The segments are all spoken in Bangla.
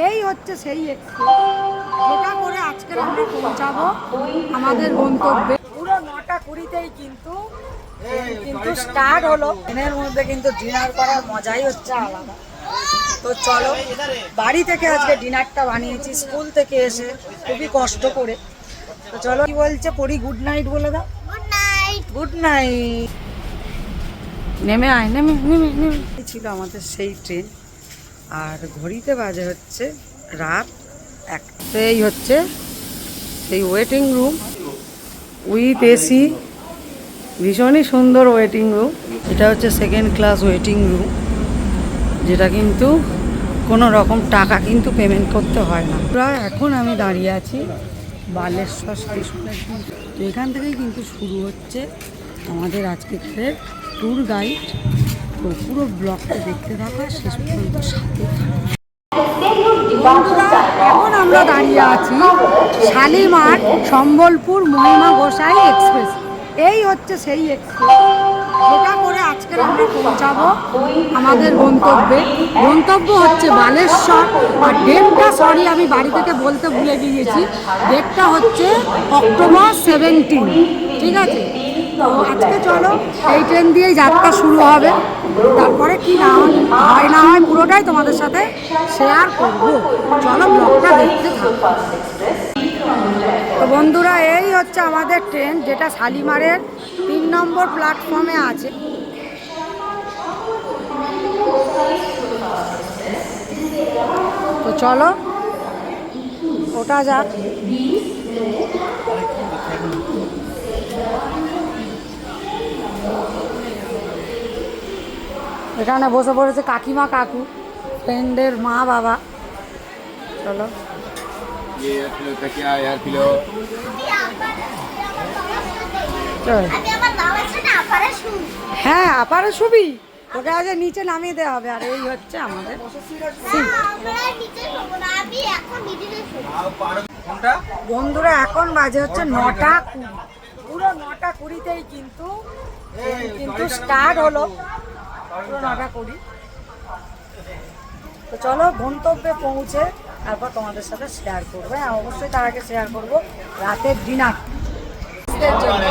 এই হচ্ছে সেই এক্সপ্রেস যেটা করে আজকে আমরা পৌঁছাবো আমাদের গন্তব্যে। পুরো 9:20-তেই কিন্তু স্টার্ট হলো। ট্রেনের মধ্যে কিন্তু ডিনার করার মজাই হচ্ছে আলাদা। তো চলো, বাড়ি থেকে আজকে ডিনারটা বানিয়েছি স্কুল থেকে এসে খুবই কষ্ট করে। তো চলো, কি বলছে পরি? গুড নাইট বলে দাও। Good night. Good night. নেমে আয়, নেমে নেমে নেমে ছিল আমাদের সেই ট্রেন। আর ঘড়িতে বাজে হচ্ছে রাত 1। এই হচ্ছে সেই ওয়েটিং রুম উইথ এসি, ভীষণই সুন্দর ওয়েটিং রুম। এটা হচ্ছে সেকেন্ড ক্লাস ওয়েটিং রুম, যেটা কিন্তু কোনো রকম টাকা কিন্তু পেমেন্ট করতে হয় না। প্রায় এখন আমি দাঁড়িয়ে আছি বালেশ্বর স্টেশনে। তো এখান থেকেই কিন্তু শুরু হচ্ছে আমাদের আজকের ট্যুর গাইড। তো পুরো ব্লগটা দেখতে থাকা, শেষ পর্যন্ত সাথে বন্ধুরা। এখন আমরা দাঁড়িয়ে আছি শালিমার সম্বলপুর মহিমা গোসাই এক্সপ্রেস। এই হচ্ছে সেই এক্সপ্রেস যেটা করে আজকে আমরা পৌঁছাবো আমাদের গন্তব্যে। গন্তব্য হচ্ছে বালেশ্বর। আর ডেটটা, সরি আমি বাড়ি থেকে বলতে ভুলে গিয়েছি, ডেটটা হচ্ছে অক্টোবর 17। ঠিক আছে? তো আজকে চলো এই ট্রেন দিয়েই যাত্রা শুরু হবে। তারপরে কি না হয় না হয় পুরোটাই তোমাদের সাথে শেয়ার করব। চলো ব্লগটা দেখতে থাকো। তো বন্ধুরা, এই হচ্ছে আমাদের ট্রেন, যেটা শালিমারের 3 নম্বর প্ল্যাটফর্মে আছে। তো চলো ওটা যাক। এখানে বসে পড়েছে কাকিমা কাকু, ফ্রেন্ডের মা বাবা। চলো হ্যাঁ, আপারে শুবি, তোকে আজ নিচে নামিয়ে দেওয়া হবে। আর এই হচ্ছে আমাদের বন্ধুরা, এখন বাজে হচ্ছে 9:20। পুরো 9:20-তেই কিন্তু স্টার্ট হলো, পুরো 9:20। তো চলো গন্তব্যে পৌঁছে তারপর তোমাদের সাথে শেয়ার করবো। হ্যাঁ, অবশ্যই তার আগে শেয়ার করবো রাতের ডিনার জন্য।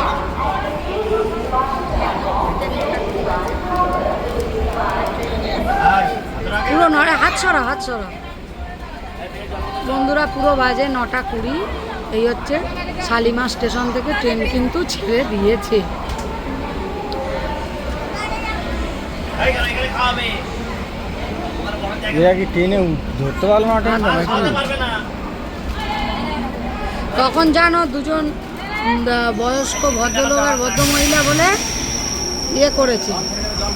পুরো হাত সরা বন্ধুরা, পুরো বাজে 9:20। এই হচ্ছে শালিমার স্টেশন থেকে ট্রেন কিন্তু ছেড়ে দিয়েছে। ধরতে পারলো না তখন জানো, দুজন বয়স্ক ভদ্রলোক আর ভদ্রমহিলা বলে ইয়ে করেছে,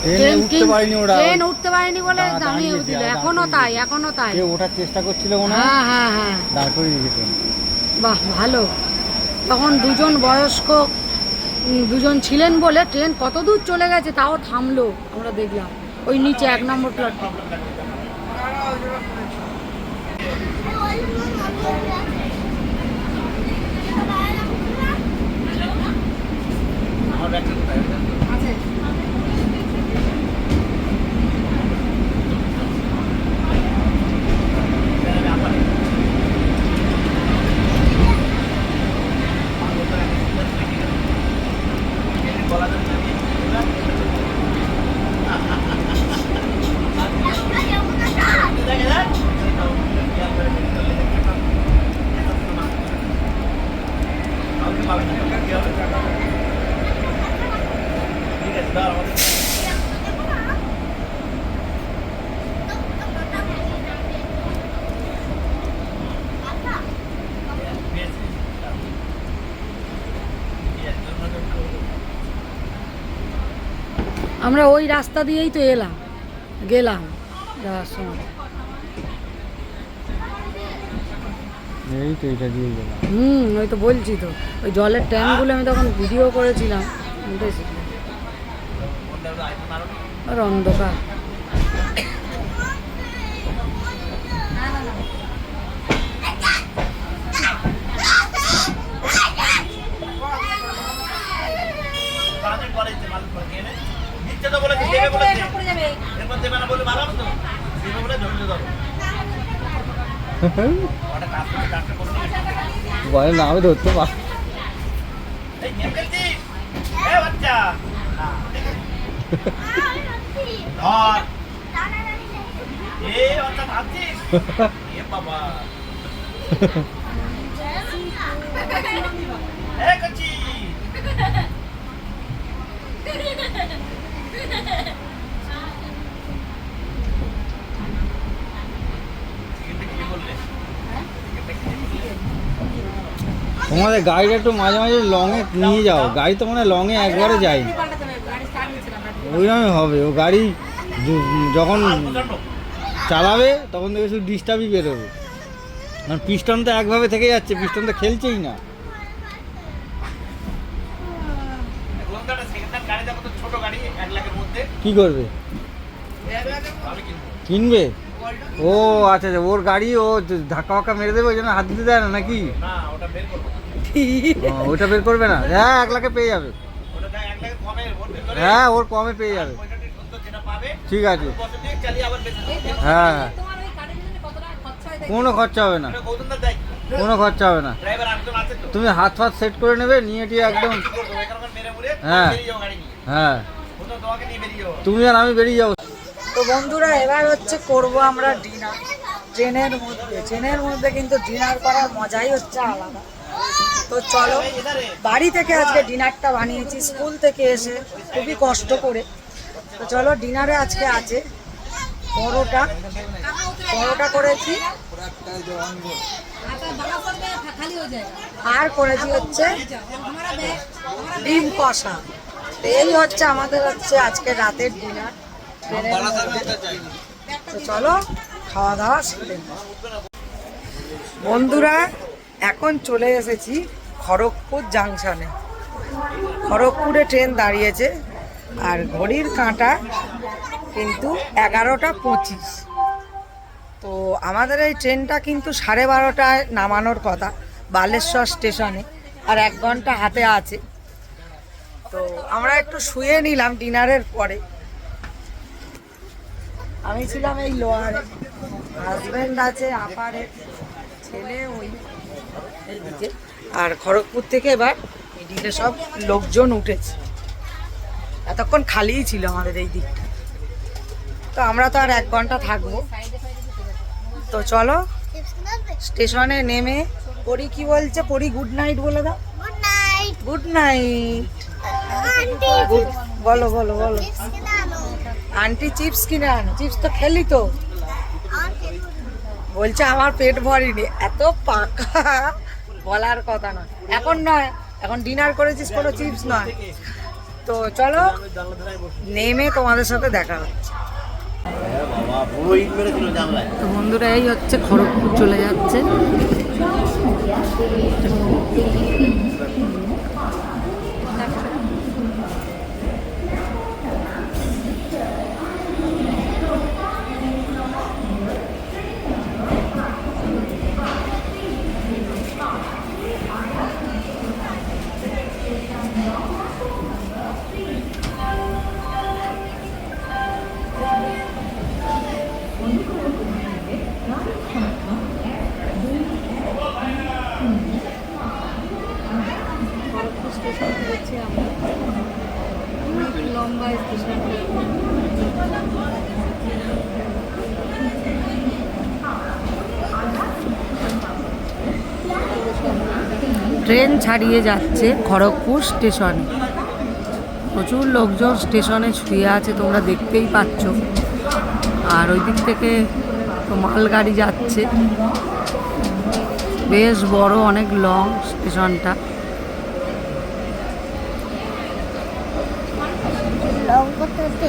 ট্রেন উঠতে পারেনি বলে নামিয়ে দিল। এখনো তাই ওঠার চেষ্টা করছিল। হ্যাঁ, বাহ ভালো। তখন দুজন বয়স্ক দুজন ছিলেন বলে ট্রেন কত দূর চলে গেছে তাও থামলো, আমরা দেখলাম ওই নিচে 1 নম্বর প্ল্যাটফর্ম। আমরা ওই রাস্তা দিয়েই তো গেলাম যাওয়ার সময়। ওই তো বলছি তো, ওই জলের ট্যাঙ্কগুলো আমি তখন ভিডিও করেছিলাম। আর অন্ধকার। বলে না আমি ধরতে পার তোমাদের গাড়িটা একটু মাঝে মাঝে লংয়ে নিয়ে যাও, গাড়ি তো মানে লংয়ে একবারে যায়, ওইরকমই হবে। ও গাড়ি যখন চালাবে তখন দেখে শুধু ডিস্টার্বই বেরোবে, কারণ পিস্টন তো একভাবে থেকে যাচ্ছে, পিস্টন তো খেলছেই না। কি করবে, কিনবে? ও আচ্ছা আচ্ছা, ওর গাড়ি ও ধাক্কা ফাক্কা মেরে দেবে ওই জন্য হাত দিতে দেয় না নাকি? ওটা বের করবে না? হ্যাঁ 1 লাখে পেয়ে যাবে, হ্যাঁ ওর কমে পেয়ে যাবে, ঠিক আছে। হ্যাঁ কোনো খরচা হবে না, কোনো খরচা হবে না, তুমি হাত ফাত সেট করে নেবে, নিয়ে টিয়ে একদম। হ্যাঁ হ্যাঁ তুমি আর আমি বেরিয়ে যাবো। তো বন্ধুরা এবার হচ্ছে করব আমরা ডিনার ট্রেনের মধ্যে কিন্তু ডিনার করার মজাই হচ্ছে আলাদা। তো চলো, বাড়ি থেকে আজকে ডিনারটা বানিয়েছি, স্কুল থেকে এসে খুবই কষ্ট করে। তো চলো, ডিনারে আজকে আছে পরোটা করেছি, আর করেছি হচ্ছে ডিম কষা। এই হচ্ছে আমাদের হচ্ছে আজকে রাতের ডিনার। তো চলো খাওয়া দাওয়া শুরু। বন্ধুরা এখন চলে এসেছি খড়গপুর জাংশনে। খড়গপুরে ট্রেন দাঁড়িয়েছে আর ঘড়ির কাঁটা কিন্তু 11:25। তো আমাদের এই ট্রেনটা কিন্তু 12:30টায় নামানোর কথা বালেশ্বর স্টেশনে, আর 1 ঘন্টা হাতে আছে। তো আমরা একটু শুয়ে নিলাম ডিনারের পরে। আমি ছিলাম এই লোয়ারে, হাজব্যান্ড আছে, আপারে ছেলে ওই এইদিকে, আর খড়গপুর থেকে এবার এদিকে সব লোকজন উঠেছে। এতক্ষণ খালিই ছিল আমাদের এই দিকটা। তো আমরা তো আর 1 ঘন্টা থাকবো। তো চলো স্টেশনে নেমে পরি কি বলছে, পরি গুড নাইট বলে দাও। Good night. গুড নাইট বলো বলো বলো। আন্টি চিপস কিনে আনো। চিপস তো খেলি তো। বলছে আমার পেট ভরেনি। এত পাকা, বলার কথা নয়। এখন নয়, এখন ডিনার করেছিস, কোনো চিপস নয়। তো চলো নেমে তোমাদের সাথে দেখা হচ্ছে। তো বন্ধুরা এই হচ্ছে খড়গপুর চলে যাচ্ছে। লম্বা স্টেশন। ট্রেন ছাড়িয়ে যাচ্ছে খড়গপুর স্টেশনে। প্রচুর লোকজন স্টেশনে শুয়ে আছে, তোমরা দেখতেই পাচ্ছ। আর ওই দিক থেকে তো মালগাড়ি যাচ্ছে, বেশ বড়, অনেক লং স্টেশনটা।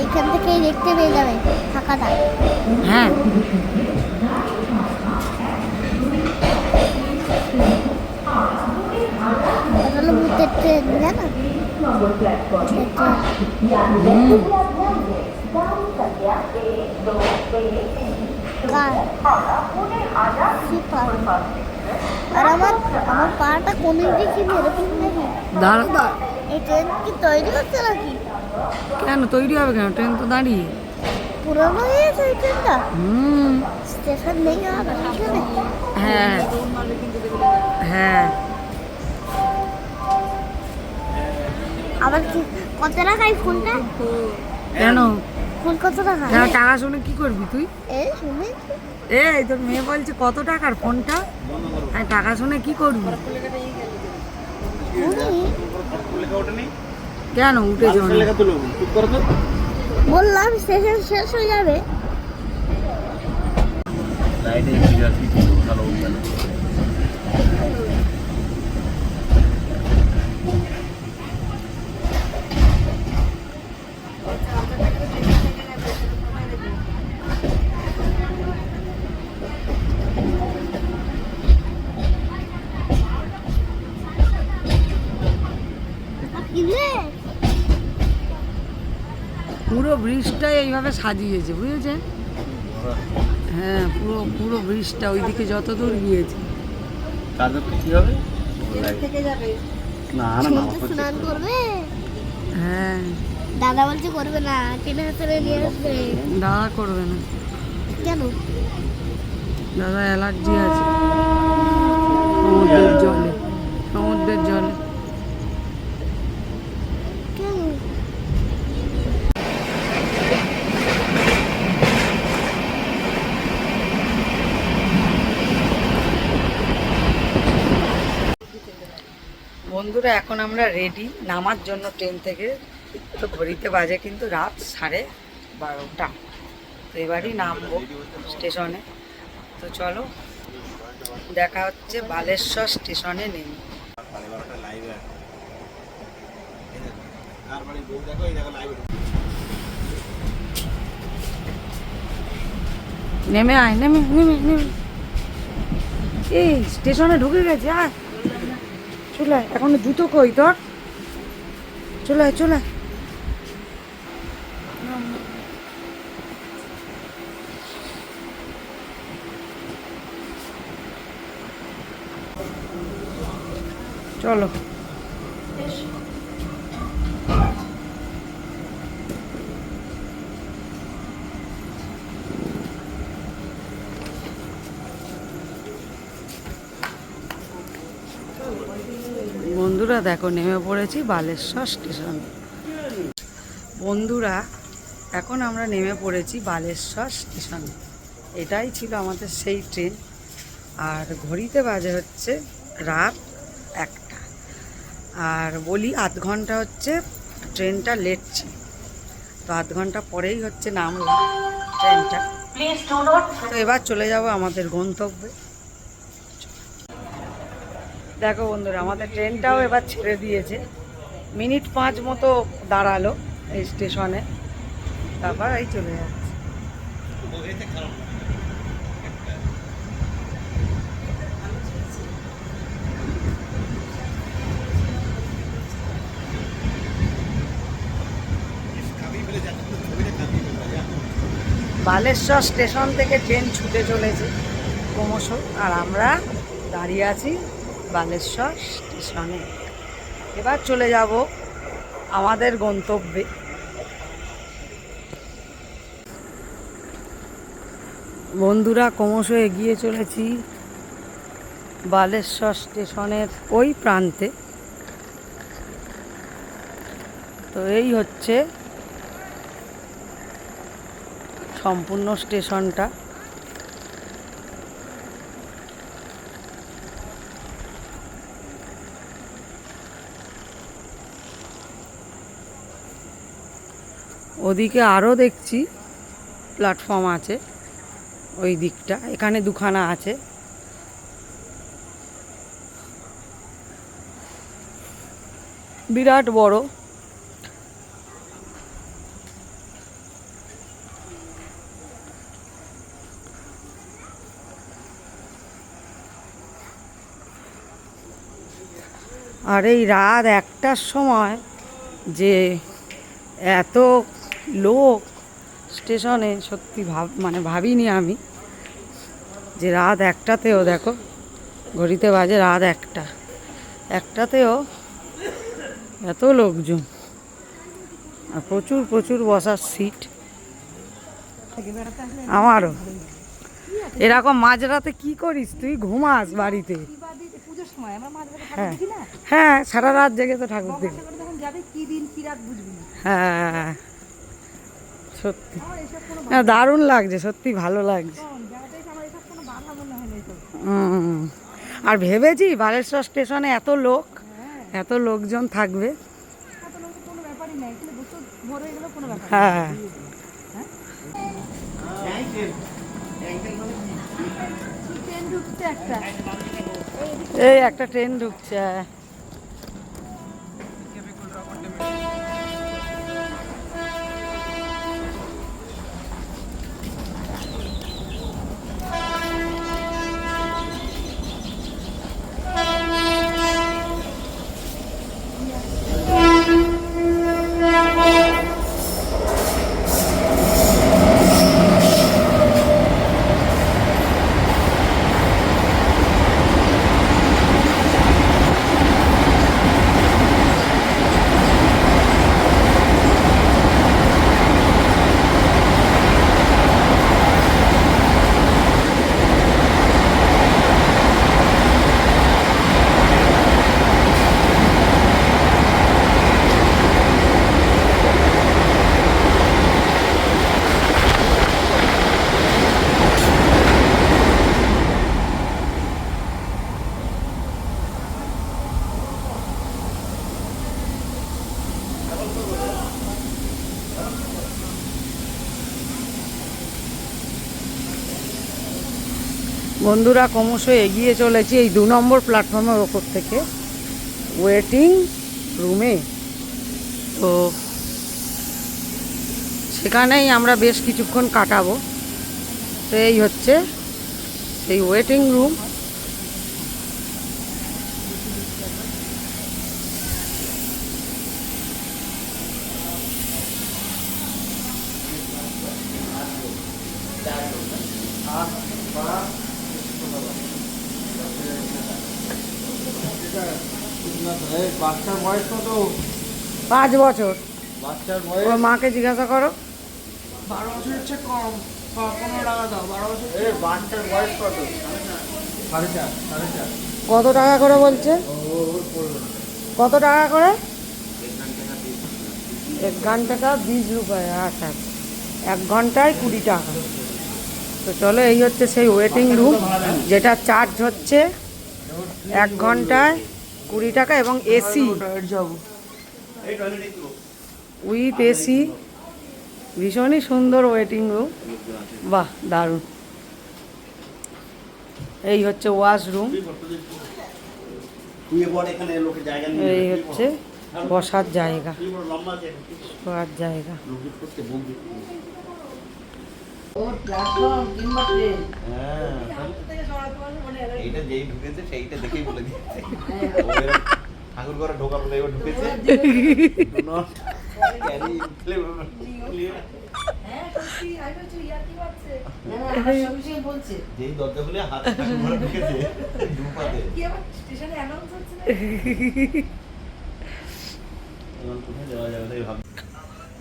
এখান থেকেই দেখতে পেয়ে যাবে ফাঁকাটা। হ্যাঁ ভূতের ট্রেন, জানো? আর আমার পাটা কোনদিন দেখি এরকম নাকি। দাঁড়া দাঁড়া, এই ট্রেন কি তৈরি হচ্ছে নাকি? কেন তৈরি হবে কেন? ট্রেন তো দাঁড়িয়ে। পুরনো হয়ে গেছে এই ট্রেনটা। হুম, স্টেশন নেই আর এখানে। হ্যাঁ হ্যাঁ আবার কি কত টাকা এই ফোনটা? কেন ফোন কত টাকা? হ্যাঁ, টাকা শুনে কি করবি তুই? এই শুনে এই তোর মেয়ে বলছে কত টাকার ফোনটা, আর টাকা শুনে কি করবি? কেন উঠে যাবে? বললাম সেশন শেষ হয়ে যাবে। কিনলে? পুরো ব্রিজটাই এইভাবে সাজিয়েছে, বুঝেছেন? হ্যাঁ, পুরো পুরো ব্রিজটা ওইদিকে যত দূর গিয়েছে। কি হবে? স্নান করবে? হ্যাঁ, দাদা বলছে করবে না, টেনে হাতে নিয়ে আসবে। দাদা করবে না, কেন? দাদা অ্যালার্জি আছে সমুদ্রের জলে, সমুদ্রের জলে। কেন? বন্ধুরা, এখন আমরা রেডি নামার জন্য ট্রেন থেকে। তো ঘড়িতে বাজে কিন্তু রাত 12:30। তো এবারই নামবো স্টেশনে। তো চলো, দেখা হচ্ছে বালেশ্বর স্টেশনে নেমে। নেমে আয়, নেমে নেমে নেমে এই স্টেশনে ঢুকে গেছে। আর চলে আয়, এখন জুতো কই তোর? চলে আয়, চলে আয়। চলো, বন্ধুরা দেখো নেমে পড়েছি বালেশ্বর স্টেশনে। বন্ধুরা, এখন আমরা নেমে পড়েছি বালেশ্বর স্টেশনে। এটাই ছিল আমাদের সেই ট্রেন। আর ঘড়িতে বাজে হচ্ছে রাত 1টা। আর বলি আধ ঘন্টা হচ্ছে ট্রেনটা লেট ছিল, তো আধ ঘন্টা পরেই হচ্ছে নামলাম ট্রেনটা। তো এবার চলে যাব আমাদের গন্তব্যে। দেখো বন্ধুরা, আমাদের ট্রেনটাও এবার ছেড়ে দিয়েছে। মিনিট 5 মতো দাঁড়ালো এই স্টেশনে, তারপর এই চলে যাচ্ছে। বালেশ্বর স্টেশন থেকে ট্রেন ছুটে চলেছে ক্রমশ, আর আমরা দাঁড়িয়ে আছি বালেশ্বর স্টেশনে। এবার চলে যাব আমাদের গন্তব্যে। বন্ধুরা, ক্রমশ এগিয়ে চলেছি বালেশ্বর স্টেশনের ওই প্রান্তে। তো এই হচ্ছে সম্পূর্ণ স্টেশনটা। ওদিকে আরও দেখছি প্ল্যাটফর্ম আছে, ওই দিকটা। এখানে দুখানা আছে। বিরাট বড়। আর এই রাত 1টার সময় যে এত লোক স্টেশনে, সত্যি ভাবিনি আমি যে রাত 1টাতেও, দেখো ঘড়িতে বাজে রাত 1টা, 1টাতেও এত লোকজন। আর প্রচুর প্রচুর বসার সিট। আমারও এরকম মাঝরাতে কি করিস তুই? ঘুমাস বাড়িতে? পুজোর সময় আমরা মাঝ রাতে ঠাকুর হ্যাঁ দেখি না, হ্যাঁ, সারা রাত জেগে তো ঠাকুর দেখি। করে তখন যাবে কি দিন কি রাত বুঝবি না। হ্যাঁ সত্যি, আমার এসব কোনো না দারুণ লাগছে, সত্যি ভালো লাগছে। যাতে আমার এসব কোনো বাধা মনে হয় না তো। হুম। আর ভেবেছি বালেশ্বর স্টেশনে এত লোক, এত লোকজন থাকবে। এত লোকের কোনো ব্যাপারই নাই, কিন্তু বছর ভরে গেলেও কোনো ব্যাপার না। হ্যাঁ ট্রেন ঢুকছে একটা, এই একটা ট্রেন ঢুকছে। বন্ধুরা ক্রমশ এগিয়ে চলেছি এই 2 নম্বর প্ল্যাটফর্মের ওপর থেকে ওয়েটিং রুমে। তো সেখানেই আমরা বেশ কিছুক্ষণ কাটাবো। তো এই হচ্ছে সেই ওয়েটিং রুম। বাচ্চার বয়স কত? 5 বছর। বাচ্চার ওর বয়স মাকে জিজ্ঞাসা করো। 12 বছরের চেয়ে কম, 15 টাকা দাও। 12 বছর বাচ্চার বয়স কত? 4.5 4.5। কত টাকা করে বলছে? কত টাকা করে? 1 ঘন্টা का 20 रुपये। আচ্ছা, 1 ঘন্টায় 20 টাকা। তো চলো, এই হচ্ছে সেই ওয়েটিং রুম যেটা চার্জ হচ্ছে 1 ঘন্টায় 20 টাকা এবং এসি উইথ এসি। ভীষণই সুন্দর ওয়েটিং রুম, বাহ দারুণ। এই হচ্ছে ওয়াশরুম, এই হচ্ছে বসার জায়গা, শোয়ার জায়গা। এইটা যেই ঢুকেছে সেইটা দেখেই বলে দিচ্ছে ঠাকুর ঘরে ঢোকার পরে এবার ঢুকেছে যেই দরজা খুলে হাত ঠাকুর ঘরে ঢুকেছে দুপাতে স্টেশনে অ্যানাউন্স হচ্ছে না। কোথায় যাওয়া যাবে তাই ভাব।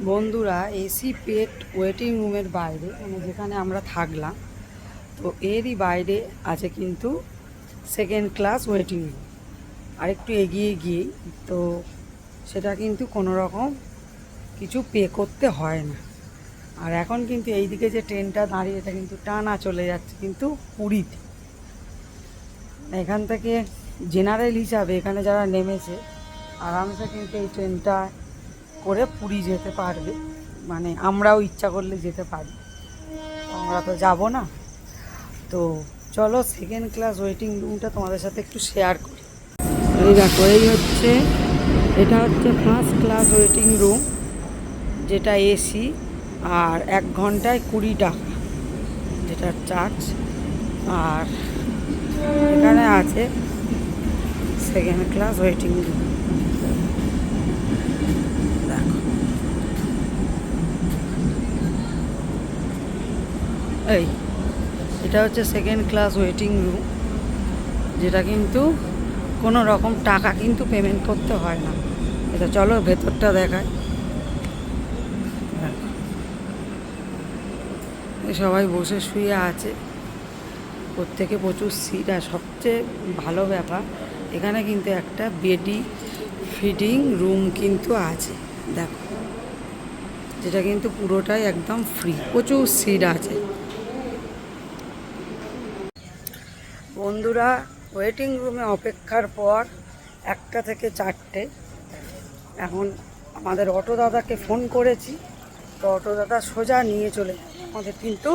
বন্ধুরা, এসি পেট ওয়েটিং রুমের বাইরে, মানে যেখানে আমরা থাকলাম, তো এরই বাইরে আছে কিন্তু 2nd ক্লাস ওয়েটিং রুম। আর একটু এগিয়ে গিয়েই তো সেটা কিন্তু কোনো রকম কিছু পে করতে হয় না। আর এখন কিন্তু এইদিকে যে ট্রেনটা দাঁড়িয়ে, এটা কিন্তু টানা চলে যাচ্ছে কিন্তু পুরীতে। এখান থেকে জেনারেল হিসাবে এখানে যারা নেমেছে আরামসে কিন্তু এই ট্রেনটা করে পুরী যেতে পারবে। মানে আমরাও ইচ্ছা করলে যেতে পারি, আমরা তো যাব না। তো চলো 2nd ক্লাস ওয়েটিং রুমটা তোমাদের সাথে একটু শেয়ার করি। এই দেখো, এই হচ্ছে, এটা হচ্ছে 1st ক্লাস ওয়েটিং রুম যেটা এসি, আর 1 ঘন্টায় 20 টাকা যেটা চার্জ। আর এখানে আছে 2nd ক্লাস ওয়েটিং রুম। দেখো, এই এটা হচ্ছে 2nd ক্লাস ওয়েটিং রুম, যেটা কিন্তু কোনো রকম টাকা কিন্তু পেমেন্ট করতে হয় না। এটা চলো ভেতরটা দেখায়। সবাই বসে শুয়ে আছে, প্রত্যেকে প্রচুর সিট, আর সবচেয়ে ভালো ব্যাপার এখানে কিন্তু একটা বেডি ফিডিং রুম কিন্তু আছে, দেখো, যেটা কিন্তু পুরোটাই একদম ফ্রি, প্রচুর সিট আছে। বন্ধুরা, ওয়েটিং রুমে অপেক্ষার পর 1টা থেকে 4টে, এখন আমাদের অটো দাদাকে ফোন করেছি, তো অটো দাদা সোজা নিয়ে চলে যাবে আমাদের কিন্তু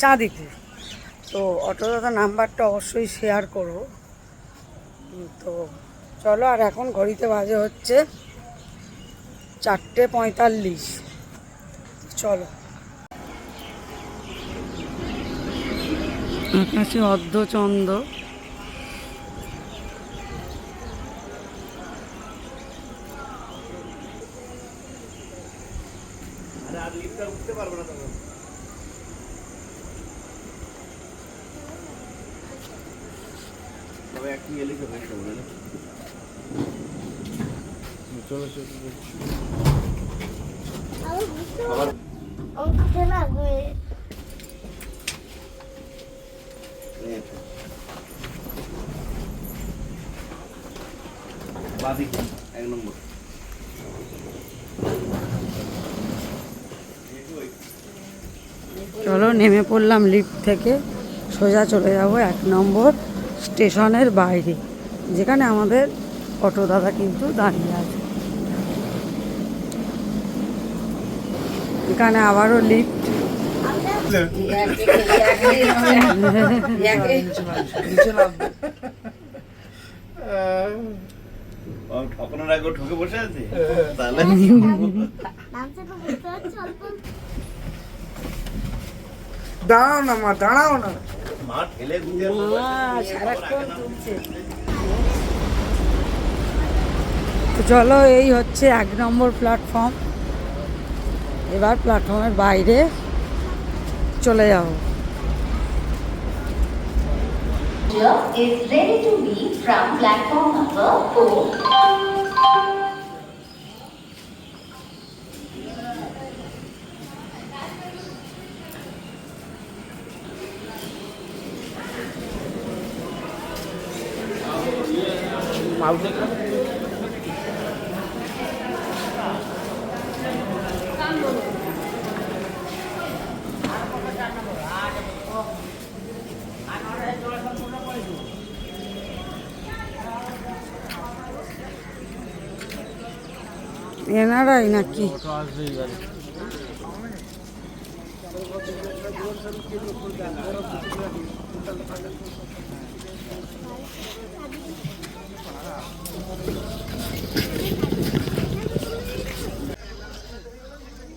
চাঁদিপুর। তো অটো দাদার নাম্বারটা অবশ্যই শেয়ার করব। তো চলো, আর এখন ঘড়িতে বাজে হচ্ছে 4:45, চলো। আকাশে অর্ধচন্দ্র, চলো নেমে পড়লাম লিফট থেকে, সোজা চলে যাব 1 নম্বর স্টেশনের বাইরে, যেখানে আমাদের অটো দাদা কিন্তু দাঁড়িয়ে আছে। এখানে আবারও লিফট, ঠকানোর আগে ঠকে বসে আছে তাহলে দাঁড়াও না মা, দাঁড়াও না। মা ঠেলে দিতে সারাক্ষণ তুলছে। তো চলো, এই হচ্ছে 1 নম্বর প্ল্যাটফর্ম, এবার প্ল্যাটফর্মের বাইরে চলে যাব। is ready to leave from platform number 4. এনারাই নাকি? অটো আসবে এবারে।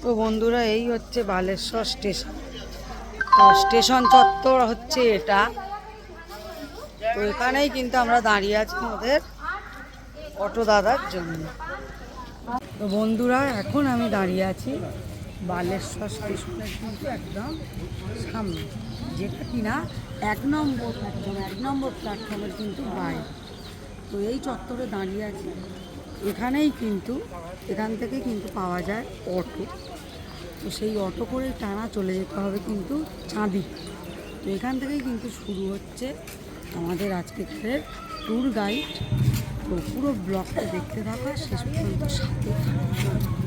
তো বন্ধুরা, এই হচ্ছে বালেশ্বর স্টেশন। তো স্টেশন চত্বর হচ্ছে এটা। তো এখানেই কিন্তু আমরা দাঁড়িয়ে আছি আমাদের অটো দাদার জন্য। তো বন্ধুরা, এখন আমি দাঁড়িয়ে আছি বালেশ্বর স্টেশনের কিন্তু একদম সামনে, যেটা কিনা 1 নম্বর প্ল্যাটফর্মের কিন্তু বাইরে। তো এই চত্বরে দাঁড়িয়ে আছি, এখানেই কিন্তু এখান থেকে কিন্তু পাওয়া যায় অটো। তো সেই অটো করেই টানা চলে যেতে হবে কিন্তু চাঁদিপুর। তো এখান থেকেই কিন্তু শুরু হচ্ছে আমাদের আজকের ট্যুর গাইড। তো পুরো ব্লগটা দেখতে থাকা, শেষ পর্যন্ত সাথে থাকা।